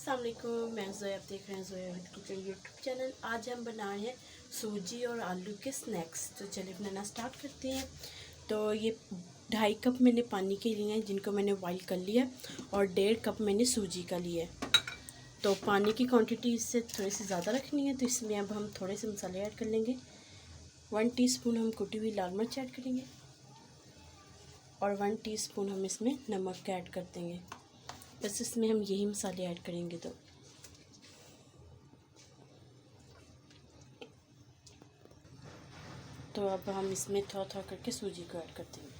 अस्सलाम वालेकुम, मैं ज़ोया, आप देख रहे हैं ज़ोया किचन यूट्यूब चैनल। आज हम बना रहे हैं सूजी और आलू के स्नैक्स। तो चलिए बनाना स्टार्ट करते हैं। तो ये 2.5 कप मैंने पानी के लिए हैं, जिनको मैंने बॉईल कर लिया, और 1.5 कप मैंने सूजी का लिया है। तो पानी की क्वांटिटी इससे थोड़ी सी ज़्यादा रखनी है, तो इसमें अब हम थोड़े से मसाले ऐड कर लेंगे। 1 टीस्पून हम कुटी हुई लाल मिर्च ऐड करेंगे, और 1 टीस्पून हम इसमें नमक ऐड कर देंगे। बस इसमें हम यही मसाले ऐड करेंगे। तो अब हम इसमें थोड़ा थोड़ा करके सूजी को ऐड कर देंगे।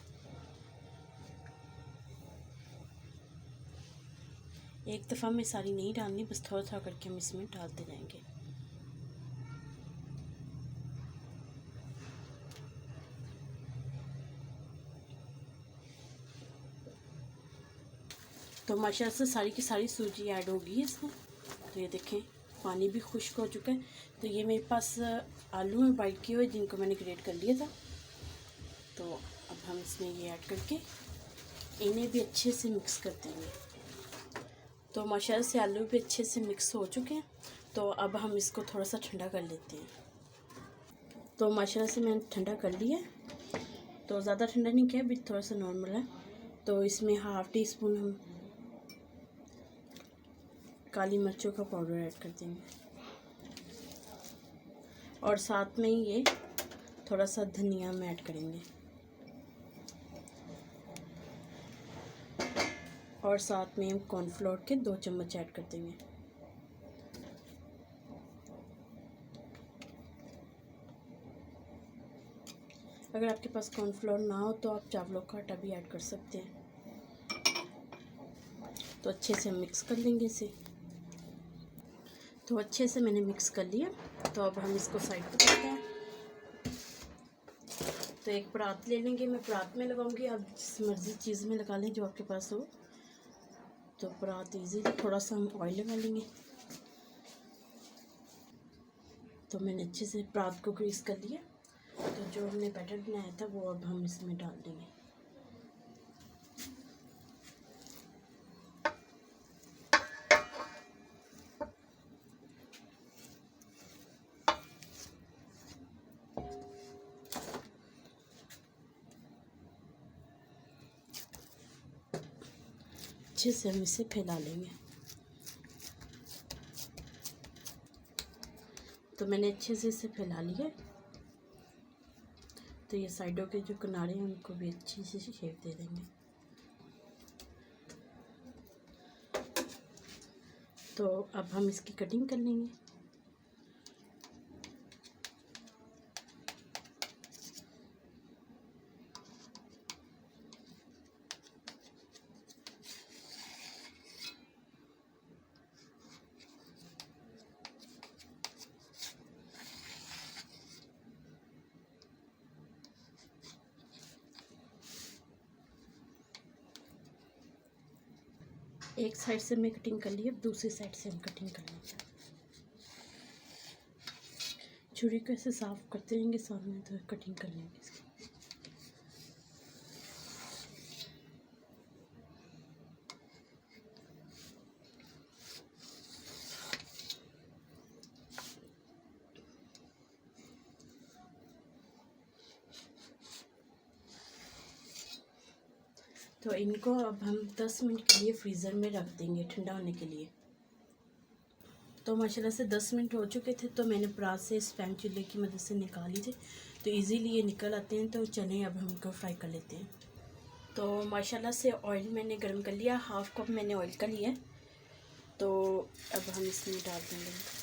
एक दफ़ा में सारी नहीं डालनी, बस थोड़ा थोड़ा करके हम इसमें डालते जाएंगे। तो माशाल्लाह से सारी की सारी सूजी ऐड होगी इसमें। तो ये देखें, पानी भी खुश्क हो चुका है। तो ये मेरे पास आलू हैं बॉईल किए हुए, जिनको मैंने ग्रेट कर लिया था। तो अब हम इसमें ये ऐड करके इन्हें भी अच्छे से मिक्स कर देंगे। तो माशाल्लाह से आलू भी अच्छे से मिक्स हो चुके हैं। तो अब हम इसको थोड़ा सा ठंडा कर लेते हैं। तो माशाल्लाह से मैंने ठंडा कर लिया। तो ज़्यादा ठंडा नहीं किया, अभी थोड़ा सा नॉर्मल है। तो इसमें 1/2 टीस्पून हम काली मिर्चों का पाउडर ऐड कर देंगे, और साथ में ही ये थोड़ा सा धनिया हम ऐड करेंगे, और साथ में हम कॉर्नफ्लोर के 2 चम्मच ऐड कर देंगे। अगर आपके पास कॉर्नफ्लोर ना हो तो आप चावलों का आटा भी ऐड कर सकते हैं। तो अच्छे से हम मिक्स कर लेंगे इसे। तो अच्छे से मैंने मिक्स कर लिया। तो अब हम इसको साइड पर करते हैं। तो एक परात ले लेंगे, मैं परात में लगाऊंगी, आप जिस मर्ज़ी चीज़ में लगा लें जो आपके पास हो। तो परात इजीली थोड़ा सा हम ऑयल लगा लेंगे। तो मैंने अच्छे से परात को ग्रीस कर लिया। तो जो हमने बैटर बनाया था वो अब हम इसमें डाल देंगे। अच्छे से हम इसे फैला लेंगे। तो मैंने अच्छे से इसे फैला लिया। तो ये साइडों के जो किनारे हैं उनको भी अच्छी से शेप दे देंगे। तो अब हम इसकी कटिंग कर लेंगे। एक साइड से मैं कटिंग कर ली, अब दूसरी साइड से हम कटिंग कर लेंगे। छुरी को ऐसे साफ करते रहेंगे सामने, तो कटिंग कर लेंगे इसकी। तो इनको अब हम 10 मिनट के लिए फ्रीज़र में रख देंगे ठंडा होने के लिए। तो माशाल्लाह से 10 मिनट हो चुके थे। तो मैंने परात से स्पैन चूल्हे की मदद से निकाली थे। तो इजीली ये निकल आते हैं। तो चलें अब हम इनको फ्राई कर लेते हैं। तो माशाल्लाह से ऑयल मैंने गर्म कर लिया, 1/2 कप मैंने ऑयल का लिया। तो अब हम इसमें डाल देंगे।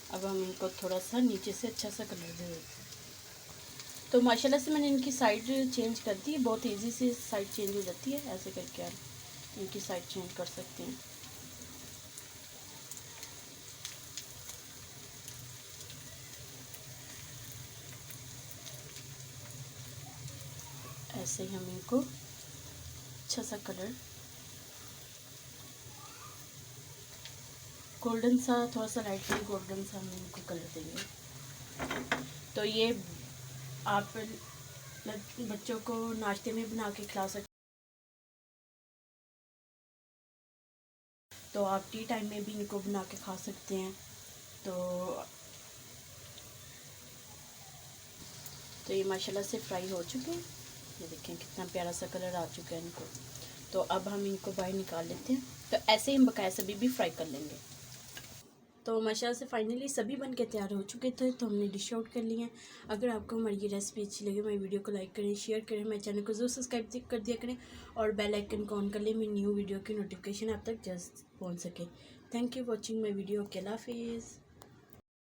अब हम इनको थोड़ा सा नीचे से अच्छा सा कलर दे देते हैं। तो माशाल्लाह से मैंने इनकी साइड चेंज कर दी। बहुत इजी से साइड चेंज हो जाती है, ऐसे करके आप इनकी साइड चेंज कर सकते हैं। ऐसे ही हम इनको अच्छा सा कलर गोल्डन सा, थोड़ा सा लाइटली गोल्डन सा हम इनको कलर देंगे। तो ये आप बच्चों को नाश्ते में बना के खिला सकते, तो आप टी टाइम में भी इनको बना के खा सकते हैं। तो ये माशाल्लाह से फ्राई हो चुके हैं। ये देखें कितना प्यारा सा कलर आ चुका है इनको। तो अब हम इनको बाहर निकाल लेते हैं। तो ऐसे ही हम बकाया सभी भी फ्राई कर लेंगे। तो माशाल्लाह से फाइनली सभी बन के तैयार हो चुके थे, तो हमने डिश आउट कर लिए हैं। अगर आपको हमारी ये रेसिपी अच्छी लगे, मेरी वीडियो को लाइक करें, शेयर करें, मेरे चैनल को ज़रूर सब्सक्राइब कर दिया करें और बेल आइकन को ऑन कर लें, मेरी न्यू वीडियो की नोटिफिकेशन आप तक जल्द पहुँच सके। Thank you watching my video. अल्लाह हाफिज़।